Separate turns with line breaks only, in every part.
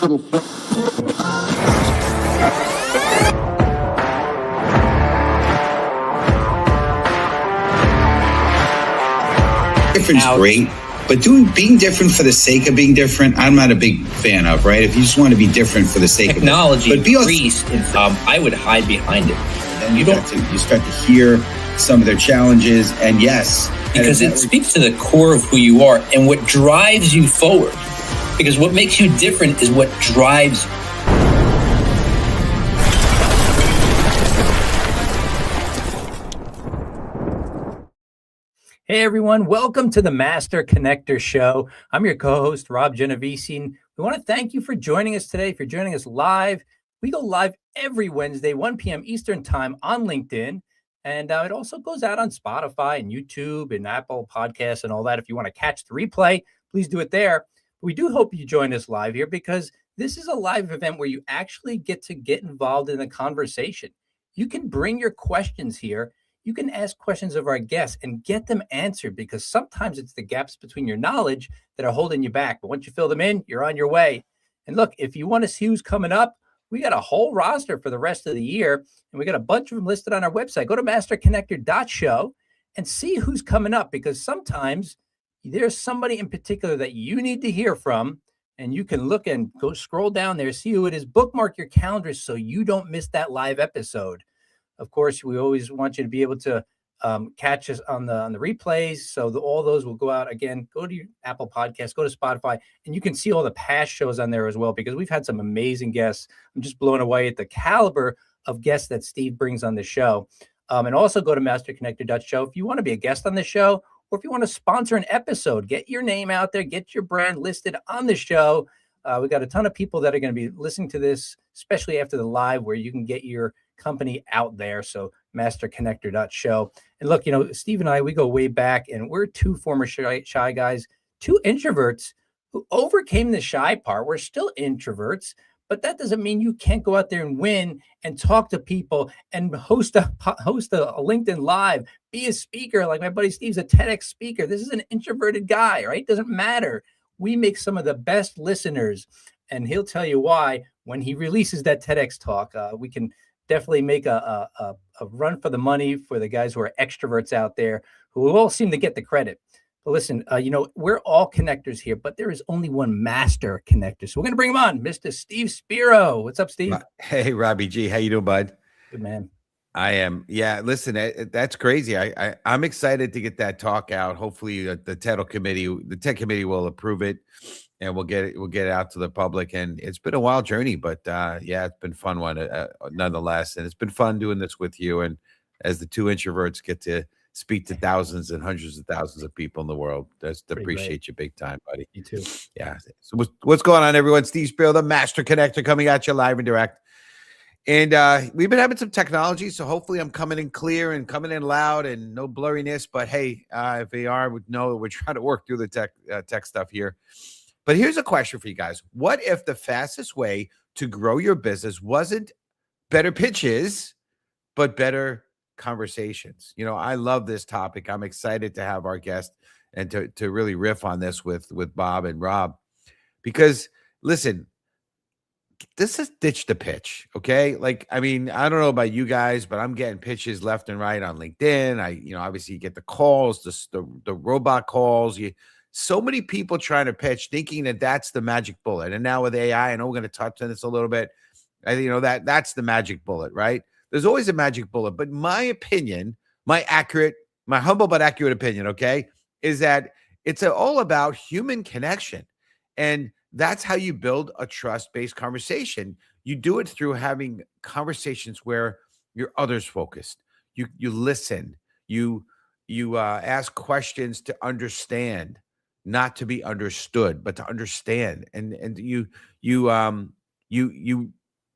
Different's great, but being different for the sake of being different, I'm not a big fan of, right? If you just want to be different for the sake
technology
of it. Technology
increased, I would hide behind it.
And you start to hear some of their challenges, and yes.
Because it speaks to the core of who you are and what drives you forward. Because what makes you different is what drives you.
Hey everyone, welcome to the Master Connector Show. I'm your co-host, Rob Genovesi. We want to thank you for joining us today. If you're joining us live, we go live every Wednesday, 1 p.m. Eastern Time on LinkedIn. And it also goes out on Spotify and YouTube and Apple Podcasts and all that. If you want to catch the replay, please do it there. We do hope you join us live here because this is a live event where you actually get to get involved in the conversation. You can bring your questions here. You can ask questions of our guests and get them answered because sometimes it's the gaps between your knowledge that are holding you back. But once you fill them in, you're on your way. And look, if you want to see who's coming up, we got a whole roster for the rest of the year, and we got a bunch of them listed on our website. Go to masterconnector.show and see who's coming up because sometimes there's somebody in particular that you need to hear from, and you can look and go scroll down there, see who it is, bookmark your calendar so you don't miss that live episode. Of course, we always want you to be able to catch us on the replays. So all those will go out again. Go to your Apple Podcasts, go to Spotify, and you can see all the past shows on there as well because we've had some amazing guests. I'm just blown away at the caliber of guests that Steve brings on the show. And also go to masterconnector.show if you want to be a guest on the show or if you want to sponsor an episode, get your name out there, get your brand listed on the show. We got a ton of people that are going to be listening to this, especially after the live where you can get your company out there. So masterconnector.show. And look, Steve and I, we go way back and we're two former shy guys, two introverts who overcame the shy part. We're still introverts, but that doesn't mean you can't go out there and win and talk to people and host a LinkedIn Live, be a speaker. Like my buddy Steve's a TEDx speaker. This is an introverted guy, right? Doesn't matter. We make some of the best listeners, and he'll tell you why when he releases that TEDx talk. We can definitely make a run for the money for the guys who are extroverts out there who all seem to get the credit. But listen, we're all connectors here, but there is only one master connector. So we're going to bring him on, Mr. Steve Spiro. What's up, Steve?
Hey, Robbie G. How you doing, bud?
Good, man.
I am. Yeah, listen, that's crazy. I'm excited to get that talk out. Hopefully the TED committee will approve it and we'll get it out to the public. And it's been a wild journey, but yeah, it's been fun one nonetheless. And it's been fun doing this with you. And as the two introverts get to speak to thousands and hundreds of thousands of people in the world, appreciate you big time, buddy.
You too.
Yeah. So what's going on, everyone? Steve Spiro, the Master Connector, coming at you live and direct. And we've been having some technology, so hopefully I'm coming in clear and coming in loud and no blurriness. But hey, if they are, we know we're trying to work through the tech stuff here. But here's a question for you guys. What if the fastest way to grow your business wasn't better pitches, but better conversations? I love this topic. I'm excited to have our guest and to really riff on this with Bob and Rob. Because, listen, this is ditch the pitch, okay? I don't know about you guys, but I'm getting pitches left and right on LinkedIn. Obviously you get the calls, the robot calls. So many people trying to pitch, thinking that that's the magic bullet. And now with AI, I know we're going to touch on this a little bit. That's the magic bullet, right? There's always a magic bullet, but my opinion, my humble but accurate opinion, okay, is that it's all about human connection. And that's how you build a trust-based conversation. You do it through having conversations where you're others focused. You listen. You ask questions to understand, not to be understood, but to understand. And you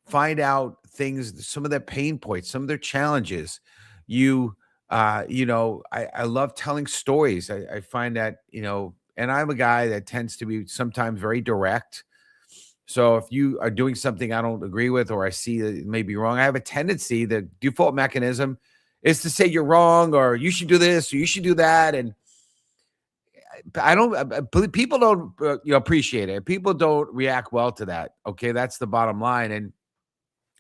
find out things, some of their pain points, some of their challenges. I love telling stories. I find that and I'm a guy that tends to be sometimes very direct. So if you are doing something I don't agree with, or I see that it may be wrong, I have a tendency, the default mechanism is to say you're wrong, or you should do this, or you should do that. And I don't people don't appreciate it. People don't react well to that. Okay, that's the bottom line. And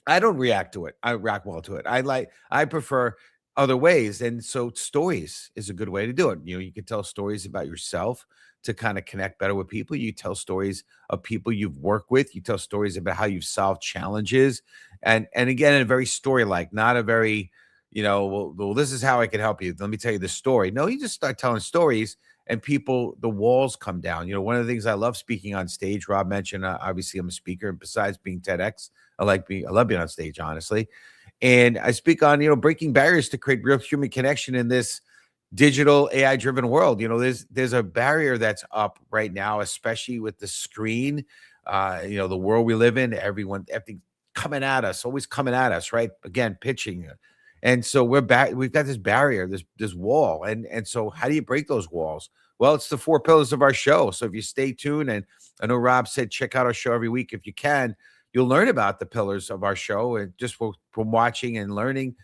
I don't react to it. I react well to it. I prefer other ways. And so stories is a good way to do it. You can tell stories about yourself to kind of connect better with people. You tell stories of people you've worked with. You tell stories about how you've solved challenges. And again, in a very story-like, not a very, well, this is how I can help you. Let me tell you the story. No, you just start telling stories and people, the walls come down. One of the things I love speaking on stage, Rob mentioned, obviously I'm a speaker, and besides being TEDx, I love being on stage, honestly. And I speak on, breaking barriers to create real human connection in this digital AI driven world. There's a barrier that's up right now, especially with the screen, the world we live in, everything coming at us, always coming at us, right? Again, pitching. And so we've got this barrier, this wall. And so how do you break those walls? Well, it's the 4 pillars of our show. So if you stay tuned, and I know Rob said, check out our show every week if you can, you'll learn about the pillars of our show, and just from watching and learning.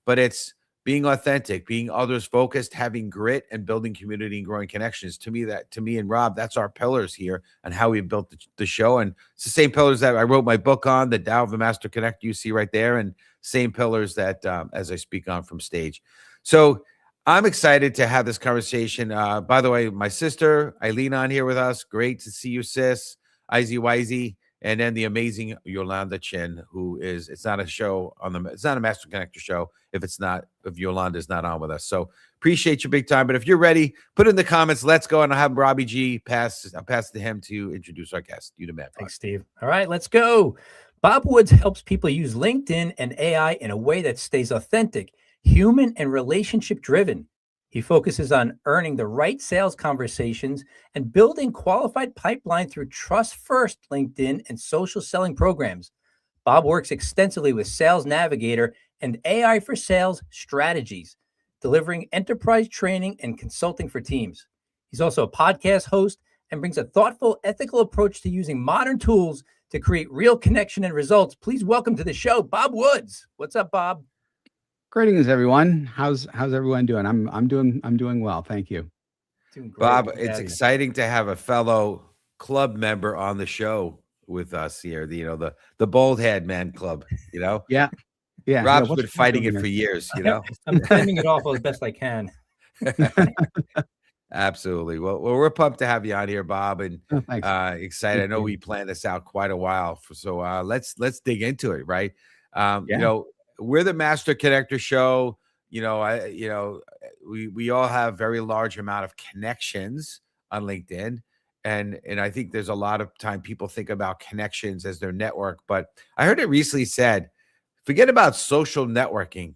But it's being authentic, being others focused, having grit, and building community and growing connections. To me and Rob, that's our pillars here and how we built the show. And it's the same pillars that I wrote my book on, the Tao of the Master Connector you see right there, and same pillars that as I speak on from stage. So I'm excited to have this conversation. By the way, my sister Eileen on here with us. Great to see you, sis. Izzy Wisey. And then the amazing Yolanda Chin, it's not a Master Connector show if Yolanda is not on with us. So appreciate you big time. But if you're ready, put in the comments, let's go. And I'll have Robbie G pass it to him to introduce our guest. You the man.
Thanks, Steve. All right, let's go. Bob Woods helps people use LinkedIn and AI in a way that stays authentic, human, and relationship driven. He focuses on earning the right sales conversations and building qualified pipeline through trust-first LinkedIn and social selling programs. Bob works extensively with Sales Navigator and AI for Sales strategies, delivering enterprise training and consulting for teams. He's also a podcast host and brings a thoughtful, ethical approach to using modern tools to create real connection and results. Please welcome to the show, Bob Woods. What's up, Bob?
Greetings, everyone. How's everyone doing? I'm doing well. Thank you.
Doing great.
Bob, it's exciting to have a fellow club member on the show with us here. The Bald Head Man Club,
Yeah.
Rob's been fighting it for years,
I'm fending it off as best I can.
Absolutely. Well, we're pumped to have you on here, Bob, and excited. I know we planned this out quite a while. So let's dig into it, right? We're the Master Connector show. We all have very large amount of connections on LinkedIn. And I think there's a lot of time people think about connections as their network. But I heard it recently said, forget about social networking.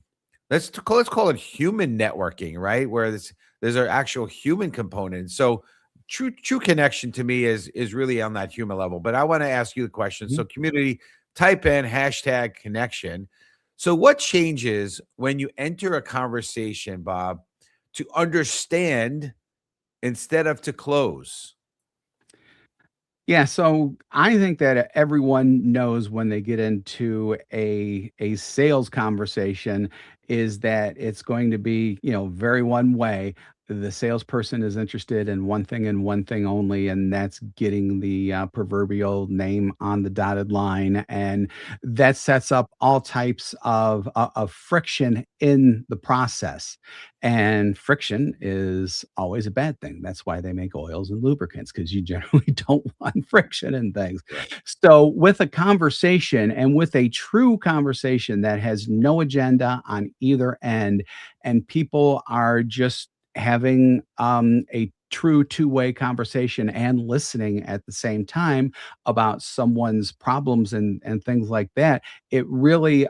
Let's call it human networking, right? Where there's an actual human component. So true connection to me is really on that human level. But I want to ask you the question. Mm-hmm. So community, type in #connection. So what changes when you enter a conversation, Bob, to understand instead of to close?
Yeah, so I think that everyone knows when they get into a sales conversation is that it's going to be, very one way. The salesperson is interested in one thing and one thing only, and that's getting the proverbial name on the dotted line. And that sets up all types of friction in the process. And friction is always a bad thing. That's why they make oils and lubricants, because you generally don't want friction in things. So with a conversation, and with a true conversation that has no agenda on either end, and people are just having a true two-way conversation and listening at the same time about someone's problems and things like that, it really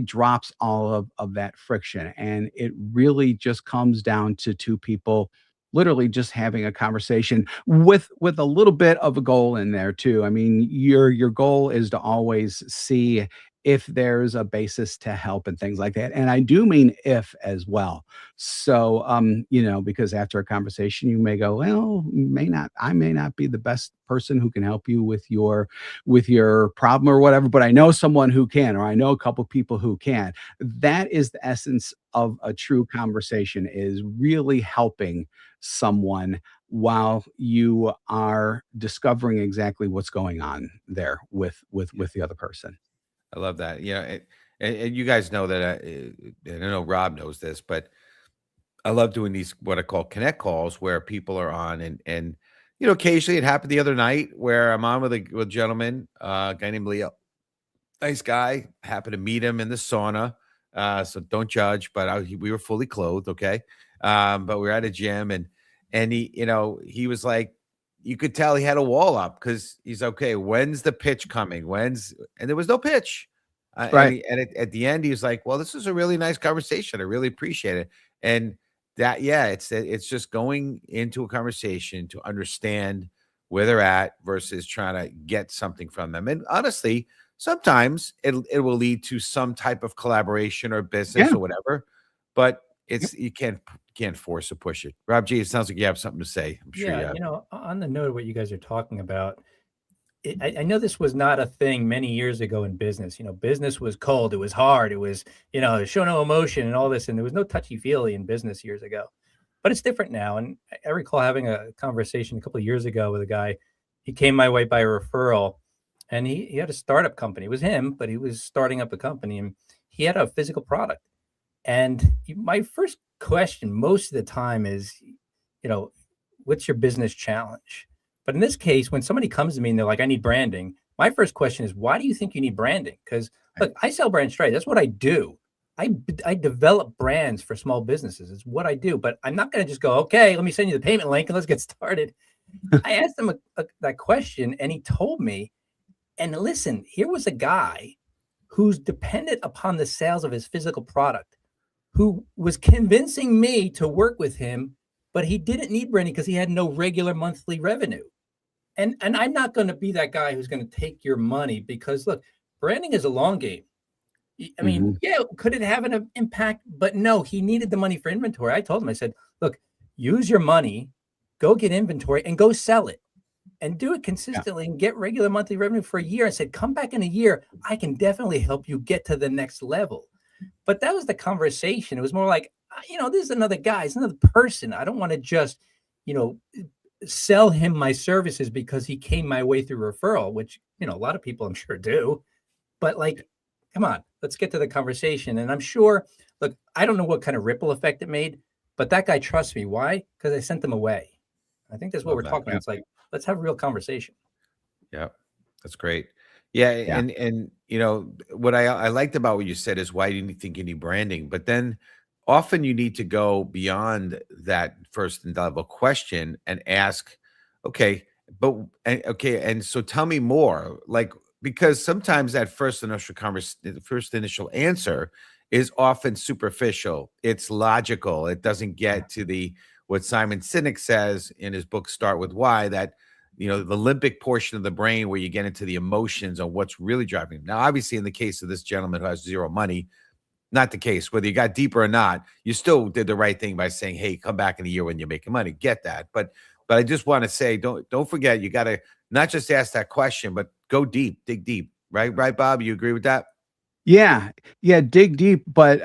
drops all of that friction, and it really just comes down to two people literally just having a conversation with a little bit of a goal in there too. I mean, your goal is to always see if there's a basis to help and things like that. And I do mean if as well. So, because after a conversation, you may go, well, I may not be the best person who can help you with your problem or whatever, but I know someone who can, or I know a couple people who can. That is the essence of a true conversation, is really helping someone while you are discovering exactly what's going on there with the other person.
I love that. And you guys know that, and I know Rob knows this, but I love doing these what I call connect calls where people are on, and occasionally it happened the other night where I'm on with a gentleman, a guy named Leo, nice guy. Happened to meet him in the sauna, so don't judge. But we were fully clothed, okay. But we were at a gym, and he was like, you could tell he had a wall up because he's okay. When's the pitch coming? And there was no pitch.
Right.
At the end, he was like, well, this is a really nice conversation. I really appreciate it. And that, yeah, it's just going into a conversation to understand where they're at versus trying to get something from them. And honestly, sometimes it will lead to some type of collaboration or business
Yeah.
or whatever, but you can't force or push it. Rob G, it sounds like you have something to say. I'm sure you
Yeah,
have.
on the note of what you guys are talking about, I know this was not a thing many years ago in business. Business was cold, it was hard, it was, show no emotion and all this, and there was no touchy-feely in business years ago. But it's different now. And I recall having a conversation a couple of years ago with a guy. He came my way by a referral, and he had a startup company. It was him, but he was starting up a company, and he had a physical product. And my first question most of the time is, what's your business challenge? But in this case, when somebody comes to me and they're like, I need branding, my first question is, why do you think you need branding? Because look, I sell brand straight. That's what I do. I develop brands for small businesses. It's what I do. But I'm not going to just go, okay, let me send you the payment link and let's get started. I asked him that question, and he told me, and listen, here was a guy who's dependent upon the sales of his physical product, who was convincing me to work with him, but he didn't need branding because he had no regular monthly revenue. And I'm not going to be that guy who's going to take your money, because look, branding is a long game. I mean, yeah, could it have an impact? But no, he needed the money for inventory. I told him, I said, look, use your money, go get inventory and go sell it, and do it consistently and get regular monthly revenue for a year. I said, come back in a year. I can definitely help you get to the next level. But that was the conversation. It was more like, this is another guy, it's another person. I don't want to just, sell him my services because he came my way through referral, which, a lot of people I'm sure do. But like, come on, let's get to the conversation. And I'm sure, look, I don't know what kind of ripple effect it made, but that guy trusts me. Why? Because I sent them away. I think that's what we're talking about. It's like, let's have a real conversation.
Yeah, that's great. Yeah, and what I liked about what you said is, why do you think you need branding? But then often you need to go beyond that first level question and ask, okay, and so tell me more, like, because sometimes that first initial answer is often superficial. It's logical. It doesn't get to what Simon Sinek says in his book Start With Why, that the limbic portion of the brain, where you get into the emotions on what's really driving him. Now, obviously, in the case of this gentleman who has zero money, not the case. Whether you got deeper or not, you still did the right thing by saying, hey, come back in a year when you're making money. Get that. But I just want to say, don't forget, you got to not just ask that question, but go deep, dig deep. Right, Bob? You agree with that?
Yeah. Yeah, dig deep, but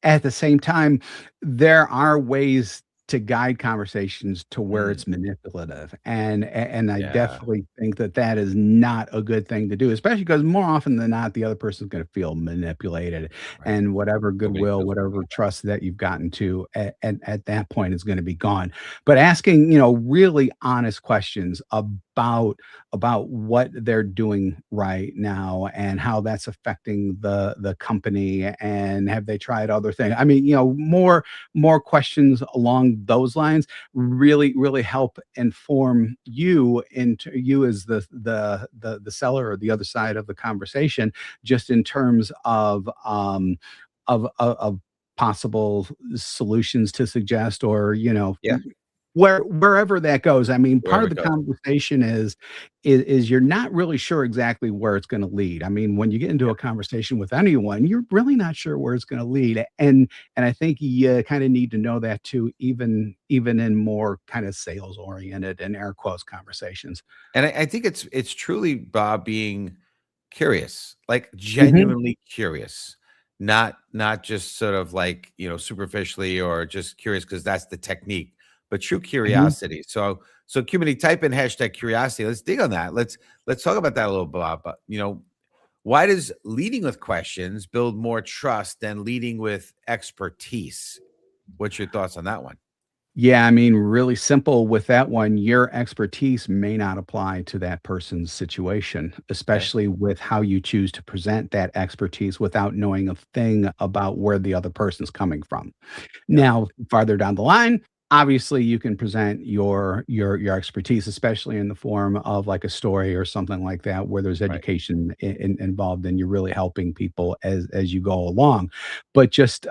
at the same time, there are ways to guide conversations to where it's manipulative. And I definitely think that is not a good thing to do, especially because more often than not, the other person's going to feel manipulated, and whatever goodwill, whatever trust that you've gotten to at that point is going to be gone. But asking, really honest questions about what they're doing right now and how that's affecting the company, and have they tried other things. I mean, more questions along those lines really help inform you as the seller, or the other side of the conversation, just in terms of possible solutions to suggest, or wherever that goes. I mean, part
Wherever
of
it
the
goes.
conversation is you're not really sure exactly where it's gonna lead. I mean, when you get into
Yeah.
a conversation with anyone, you're really not sure where it's gonna lead, and I think you kinda need to know that too, even in more kind of sales-oriented and air quotes conversations.
And I think it's truly, Bob, being curious, like
Mhm,
genuinely curious, not just sort of like, superficially or just curious because that's the technique, but true
mhm.
curiosity. So community, type in hashtag curiosity. Let's dig on that. Let's talk about that a little, Bob. But, why does leading with questions build more trust than leading with expertise? What's your thoughts on that one?
Yeah, I mean, really simple with that one, your expertise may not apply to that person's situation,
Okay.
especially with how you choose to present that expertise without knowing a thing about where the other person's coming from.
Yeah.
Now, farther down the line, obviously you can present your expertise, especially in the form of like a story or something like that, where there's
Right.
education involved and you're really helping people as you go along. But just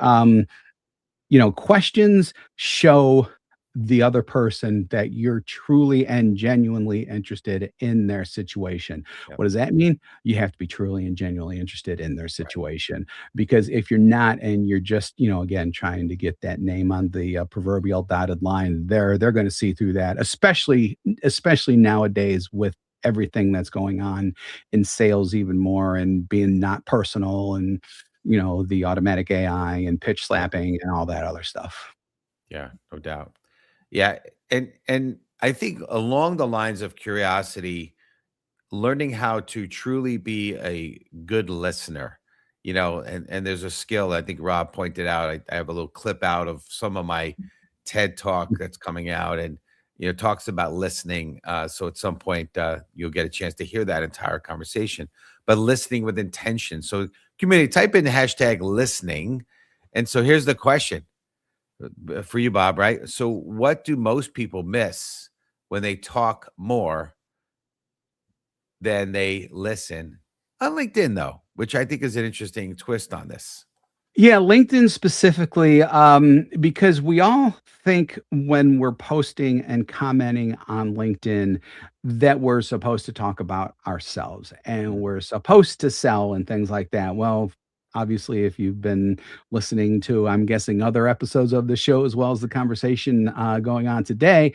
questions show the other person that you're truly and genuinely interested in their situation.
Yep.
What does that mean? You have to be truly and genuinely interested in their
Right.
situation, because if you're not and you're just, again, trying to get that name on the proverbial dotted line, they're going to see through that, especially nowadays with everything that's going on in sales even more and being not personal and the automatic AI and pitch
Yeah.
slapping and all that other stuff.
Yeah, no doubt. Yeah, and I think along the lines of curiosity, learning how to truly be a good listener, and there's a skill I think Rob pointed out. I have a little clip out of some of my TED talk that's coming out, and talks about listening. So at some point, you'll get a chance to hear that entire conversation, but listening with intention. So community, type in hashtag listening, and so here's the question for you, Bob. Right? So what do most people miss when they talk more than they listen on LinkedIn, though, which I think is an interesting twist on this.
Yeah, LinkedIn specifically, because we all think when we're posting and commenting on LinkedIn that we're supposed to talk about ourselves and
Mm,
we're supposed to sell and things like that. Well, obviously, if you've been listening to, I'm guessing, other episodes of the show as well as the conversation going on today,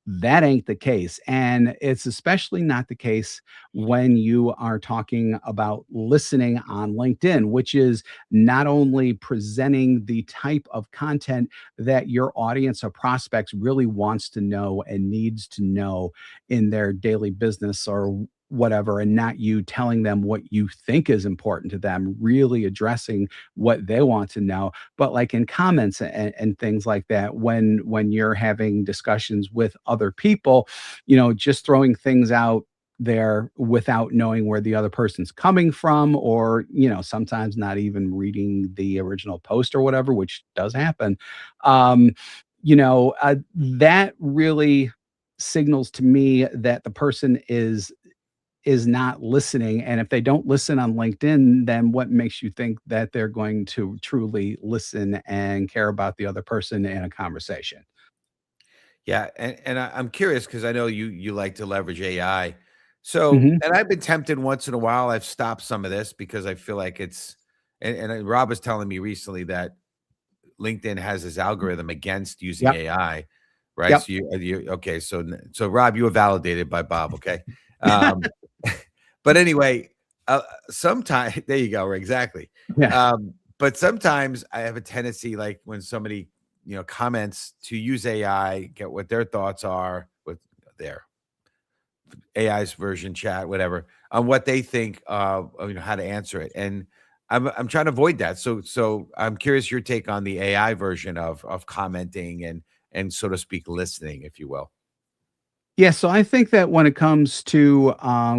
that ain't the case. And it's especially not the case when you are talking about listening on LinkedIn, which is not only presenting the type of content that your audience or prospects really wants to know and needs to know in their daily business or whatever, and not you telling them what you think is important to them, really addressing what they want to know. But like in comments and things like that, when you're having discussions with other people, just throwing things out there without knowing where the other person's coming from, or sometimes not even reading the original post or whatever, which does happen. That really signals to me that the person is not listening, and if they don't listen on LinkedIn, then what makes you think that they're going to truly listen and care about the other person in a conversation?
yeah, and I'm curious because I know you like to leverage AI. So,
Mhm.
and I've been tempted once in a while. I've stopped some of this because I feel like it's, and Rob was telling me recently that LinkedIn has this algorithm against using
Yep.
AI, right?
Yep.
So you okay? So Rob, you were validated by Bob. Okay, um, but anyway, sometimes there you go. Exactly.
Yeah.
But sometimes I have a tendency, like when somebody comments, to use AI, get what their thoughts are with their AI's version chat, whatever, on what they think of how to answer it. And I'm trying to avoid that. So I'm curious your take on the AI version of commenting and so to speak listening, if you will.
Yeah, so I think that when it comes to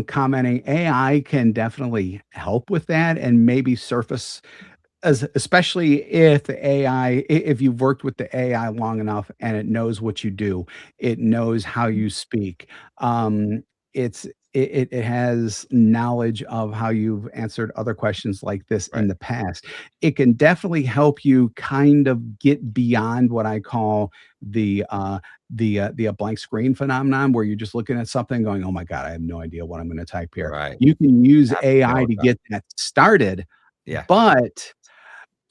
commenting, AI can definitely help with that and maybe surface, especially if the if you've worked with the AI long enough and it knows what you do, it knows how you speak. Um, it's it has knowledge of how you've answered other questions like this in
Right.
the past. It can definitely help you kind of get beyond what I call the blank screen phenomenon, where you're just looking at something going, "Oh my god, I have no idea what I'm going to type here."
Right.
You can use
Happens to me all
AI
the
to
time.
get that started,
Yeah.
but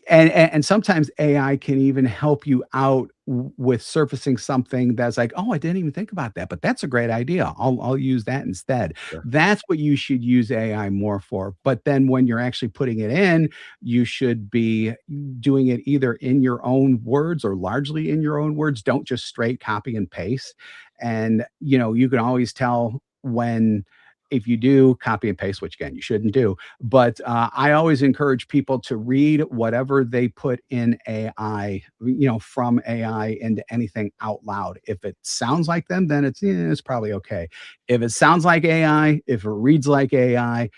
and sometimes AI can even help you out with surfacing something that's like, "Oh, I didn't even think about that, but that's a great idea. I'll use that instead."
Sure.
That's what you should use AI more for. But then when you're actually putting it in, you should be doing it either in your own words or largely in your own words. Don't just straight copy and paste. And you can always tell when, if you do copy and paste, which again you shouldn't do, but I always encourage people to read whatever they put in AI, from AI into anything out loud. If it sounds like them, then it's probably okay. If it sounds like AI, if it reads like AI,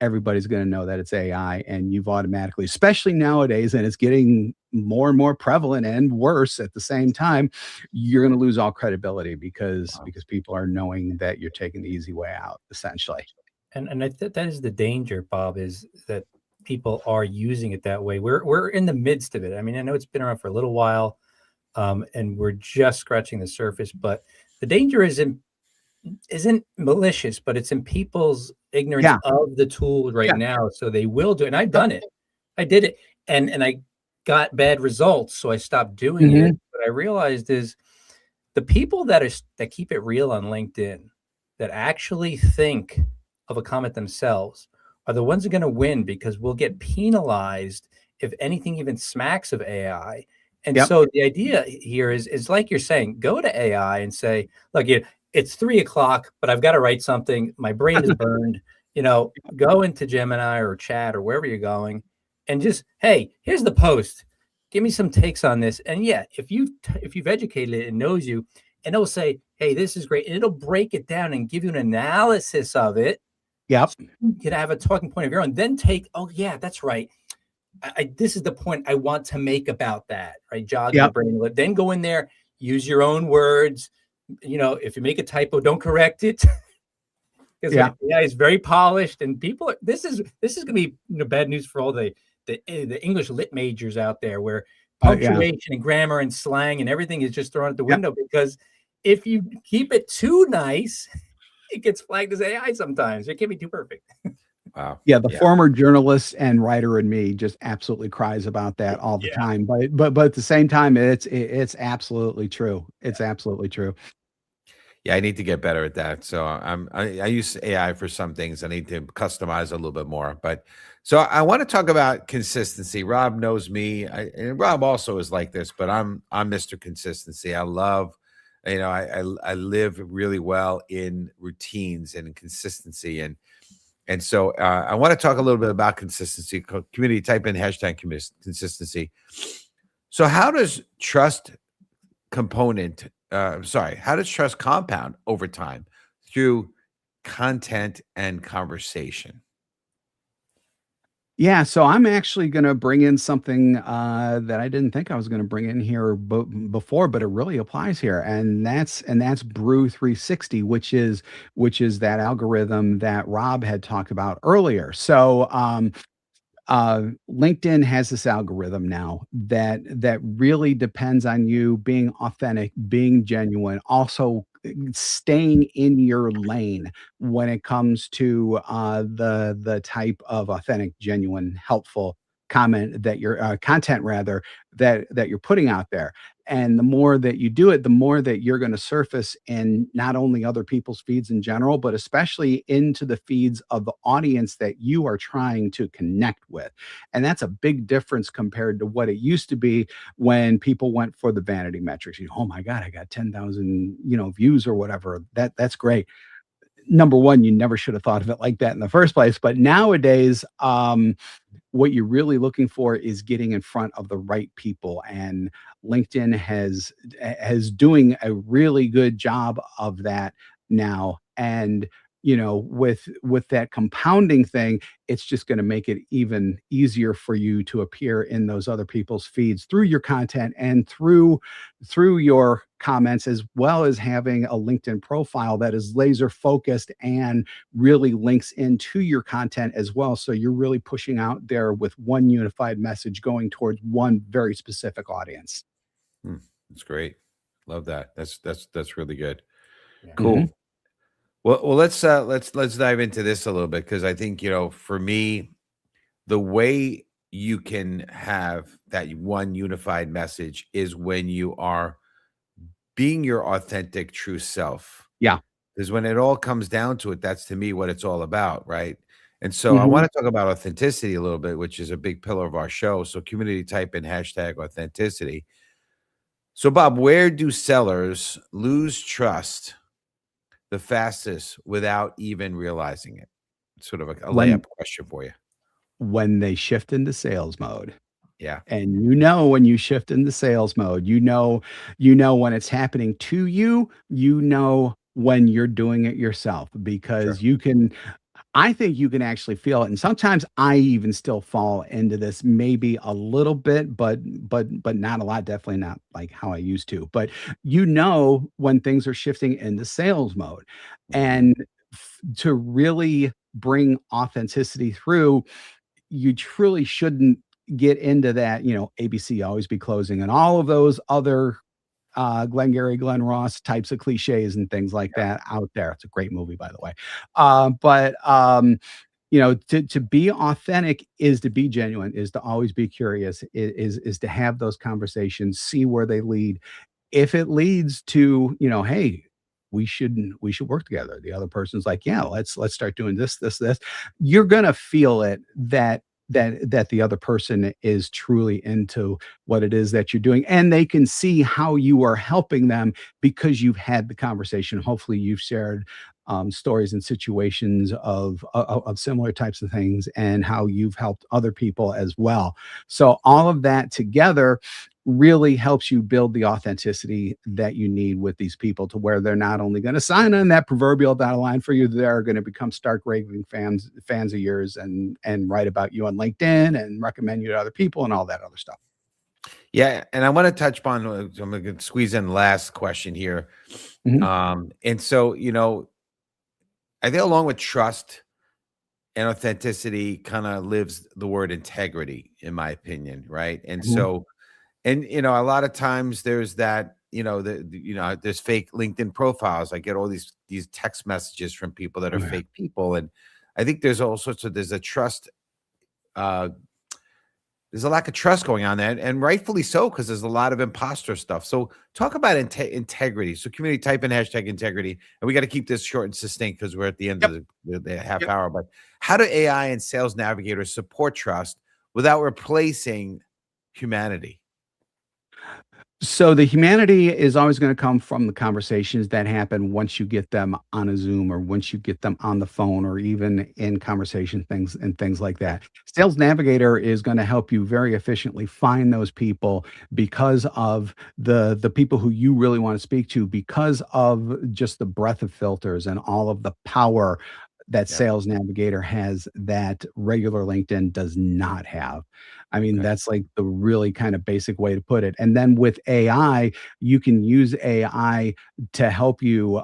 everybody's going to know that it's AI, and you've automatically, especially nowadays, and it's getting more and more prevalent and worse at the same time, you're going to lose all credibility because people are knowing that you're taking the easy way out, essentially.
And I think that is the danger, Bob, is that people are using it that way. We're in the midst of it. I mean, I know it's been around for a little while, and we're just scratching the surface. But the danger isn't malicious, but it's in people's ignorance
Yeah.
of the tool right
Yeah.
now. So they will do it. And I've done it. I did it, and I got bad results, so I stopped doing it.
Mhm.
What I realized is the people that keep it real on LinkedIn, that actually think of a comment themselves, are the ones that are going to win, because we'll get penalized if anything even smacks of AI. And
Yep.
so the idea here is like you're saying, go to AI and say, look, it's 3 o'clock, but I've got to write something. My brain is burned. Go into Gemini or Chat or wherever you're going, and just, hey, here's the post. Give me some takes on this. And yeah, if you've educated it, it knows you, and it'll say, hey, this is great, and it'll break it down and give you an analysis of it.
Yep.
So you can have a talking point of your own. Then take, oh yeah, that's right. This is the point I want to make about that. Right, jog in the
Yep.
brain. Then go in there, use your own words. If you make a typo, don't correct it. Because
Yeah.
AI is very polished, and people. This is going to be bad news for all the English lit majors out there, where
Yeah.
punctuation and grammar and slang and everything is just thrown out the
Yep.
window, because if you keep it too nice, it gets flagged as AI sometimes. It can't be too perfect.
Wow.
Yeah, the
Yeah.
former journalist and writer in me just absolutely cries about that all the
Yeah.
time. But at the same time, it's absolutely true. It's absolutely true.
Yeah, I need to get better at that. So I use AI for some things. I need to customize a little bit more. But so I want to talk about consistency. Rob knows me, and Rob also is like this. But I'm Mr. Consistency. I love, I live really well in routines and consistency, and so I want to talk a little bit about consistency. Community, type in hashtag consistency. So how does trust how does trust compound over time through content and conversation?
Yeah, so I'm actually gonna bring in something that I didn't think I was gonna bring in here before, but it really applies here, and that's Brew 360, which is that algorithm that Rob had talked about earlier. So LinkedIn has this algorithm now that really depends on you being authentic, being genuine, also staying in your lane when it comes to the type of authentic, genuine, helpful comment that your content rather that you're putting out there. And the more that you do it, the more that you're going to surface in not only other people's feeds in general, but especially into the feeds of the audience that you are trying to connect with. And that's a big difference compared to what it used to be when people went for the vanity metrics. Oh my God, I got 10,000, views or whatever. That's great. Number one, you never should have thought of it like that in the first place. But nowadays, what you're really looking for is getting in front of the right people, and LinkedIn has doing a really good job of that now. And with that compounding thing, it's just going to make it even easier for you to appear in those other people's feeds through your content and through your comments, as well as having a LinkedIn profile that is laser focused and really links into your content as well. So you're really pushing out there with one unified message going towards one very specific audience.
That's great. Love that. That's really good.
Yeah.
Cool. Well, let's dive into this a little bit, because I think, for me, the way you can have that one unified message is when you are being your authentic, true self.
Yeah.
Because when it all comes down to it, that's to me what it's all about, right? And so I want to talk about authenticity a little bit, which is a big pillar of our show. So community, type in #authenticity. So Bob, where do sellers lose trust the fastest without even realizing it? Sort of a
When
layup question for you.
when they shift into sales mode.
Yeah.
And when you shift into sales mode, when it's happening to you, when you're doing it yourself,
Sure.
because I think you can actually feel it. And sometimes I even still fall into this, maybe a little bit, but not a lot, definitely not like how I used to. But when things are shifting into sales mode, and to really bring authenticity through, you truly shouldn't get into that, ABC always be closing and all of those other Glengarry Glen Ross types of cliches and things like that out there. It's a great movie, by the way. But to be authentic is to be genuine, is to always be curious, is to have those conversations, see where they lead. If it leads to, hey, we should work together. The other person's like, yeah, let's start doing this. You're gonna feel it, that the other person is truly into what it is that you're doing, and they can see how you are helping them because you've had the conversation. Hopefully you've shared stories and situations of similar types of things, and how you've helped other people as well. So all of that together really helps you build the authenticity that you need with these people, to where they're not only going to sign on that proverbial dotted line for you, they're going to become stark raving fans of yours, and write about you on LinkedIn and recommend you to other people and all that other stuff.
Yeah, and I want to touch upon, I'm going to squeeze in the last question here. And so, I think along with trust and authenticity kind of lives the word integrity, in my opinion, right? And so, and a lot of times there's that, there's fake LinkedIn profiles. I get all these text messages from people that are fake people, and I think there's all sorts of, there's a lack of trust going on there, and rightfully so, because there's a lot of imposter stuff. So talk about integrity. So community, type in #integrity, and we got to keep this short and succinct because we're at the end of the half hour. But how do AI and sales navigators support trust without replacing humanity?
So the humanity is always going to come from the conversations that happen once you get them on a Zoom, or once you get them on the phone, or even in conversation things like that. Sales Navigator is going to help you very efficiently find those people, because of the people who you really want to speak to, because of just the breadth of filters and all of the power that Sales Navigator has that regular LinkedIn does not have. I mean, that's like the really kind of basic way to put it. And then with AI, you can use AI to help you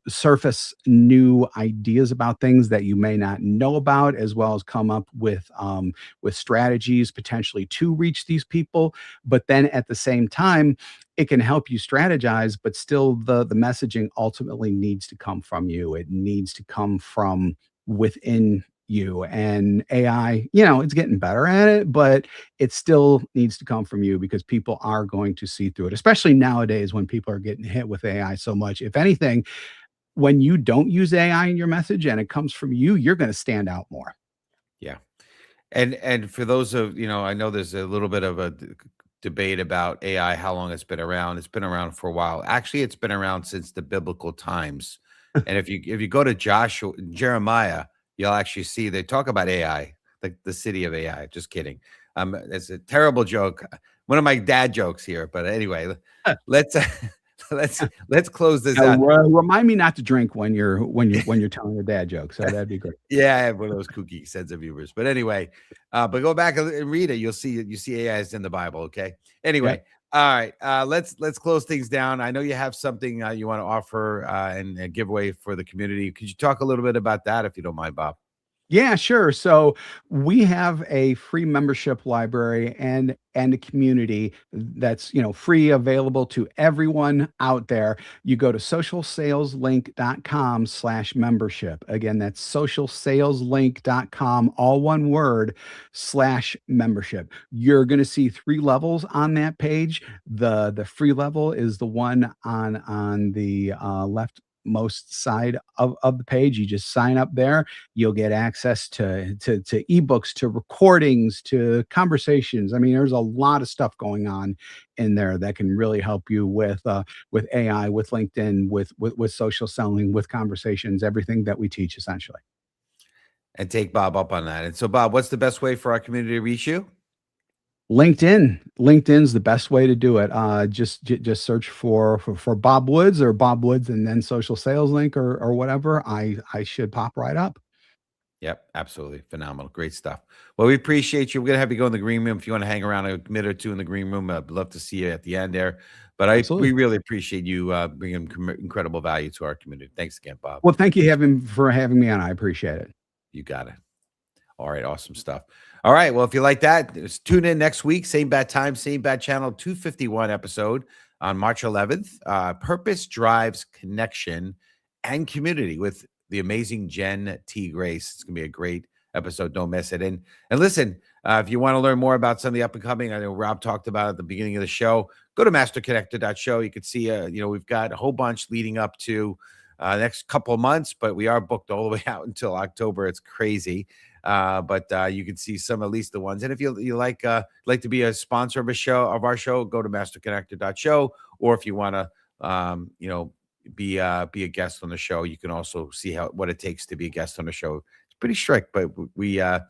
surface new ideas about things that you may not know about, as well as come up with strategies potentially to reach these people. But then at the same time, it can help you strategize, but still the messaging ultimately needs to come from you. It needs to come from within you. And AI, it's getting better at it, but it still needs to come from you, because people are going to see through it, especially nowadays when people are getting hit with AI so much. If anything, when you don't use AI in your message and it comes from you, you're going to stand out more.
Yeah. And for those of, I know there's a little bit of a debate about AI, how long it's been around. It's been around for a while. Actually, it's been around since the biblical times. And if you go to Jeremiah, you'll actually see they talk about AI, like the city of AI. Just kidding. It's a terrible joke. One of my dad jokes here, but anyway, let's let's close this out.
Remind me not to drink when you're telling a dad joke. So that'd be great.
Yeah, I have one of those kooky sense of humors. But anyway, but go back and read it. You see AI is in the Bible. Okay. Anyway, all right. Let's close things down. I know you have something you want to offer and give away for the community. Could you talk a little bit about that, if you don't mind, Bob?
Yeah, sure. So we have a free membership library and a community that's, free, available to everyone out there. You go to socialsaleslink.com/membership. Again, that's socialsaleslink.com, all one word, /membership. You're going to see 3 levels on that page. The free level is the one on the left most side of the page. You just sign up there. You'll get access to ebooks, to recordings, to conversations. I mean, there's a lot of stuff going on in there that can really help you with AI, with LinkedIn, with social selling, with conversations, everything that we teach essentially.
And take Bob up on that. And so, Bob, what's the best way for our community to reach you?
LinkedIn's the best way to do it. Just search for Bob Woods or Bob Woods and then Social Sales Link or whatever. I should pop right up.
Yep, absolutely. Phenomenal. Great stuff. Well, we appreciate you. We're going to have you go in the green room. If you want to hang around a minute or two in the green room, I'd love to see you at the end there. But we really appreciate you bringing incredible value to our community. Thanks again, Bob.
Well, thank you for having me on. I appreciate it.
You got it. All right. Awesome stuff. All right. Well, if you like that, just tune in next week. Same bad time, same bad channel, 251 episode on March 11th. Purpose drives connection and community with the amazing Jen T. Grace. It's going to be a great episode. Don't miss it. And listen, if you want to learn more about some of the up and coming, I know Rob talked about it at the beginning of the show, go to masterconnector.show. You can see, we've got a whole bunch leading up to the next couple of months, but we are booked all the way out until October. It's crazy. But you can see at least the ones. And if you like to be a sponsor of our show, go to masterconnector.show. Or if you want to, be a guest on the show, you can also see what it takes to be a guest on the show. It's pretty strict, but we have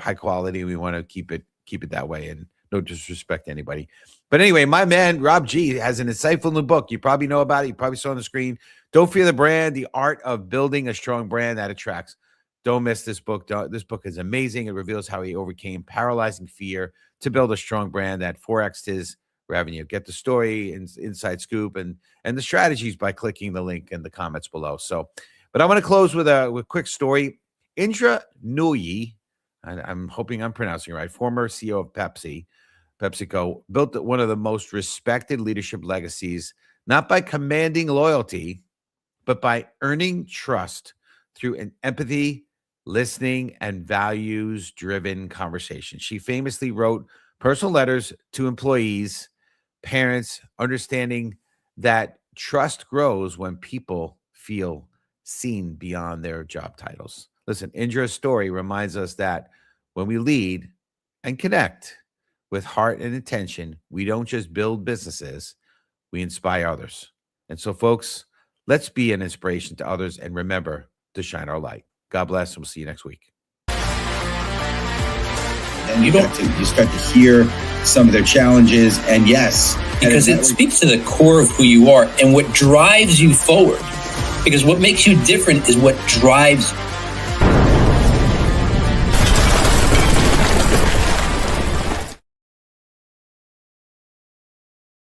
high quality. We want to keep it that way, and no disrespect to anybody. But anyway, my man Rob G has an insightful new book. You probably know about it. You probably saw on the screen. Don't Fear the Brand: The Art of Building a Strong Brand That Attracts. Don't miss this book. This book is amazing. It reveals how he overcame paralyzing fear to build a strong brand that 4x'd his revenue. Get the story, inside scoop, and the strategies by clicking the link in the comments below. So, but I want to close with a quick story. Indra Nooyi, I'm hoping I'm pronouncing it right, former CEO of PepsiCo, built one of the most respected leadership legacies, not by commanding loyalty, but by earning trust through an empathy, listening, and values-driven conversation. She famously wrote personal letters to employees, parents, understanding that trust grows when people feel seen beyond their job titles. Listen, Indra's story reminds us that when we lead and connect with heart and intention, we don't just build businesses, we inspire others. And so, folks, let's be an inspiration to others and remember to shine our light. God bless, and we'll see you next week.
And you start to hear some of their challenges, and yes,
because it speaks to the core of who you are and what drives you forward. Because what makes you different is what drives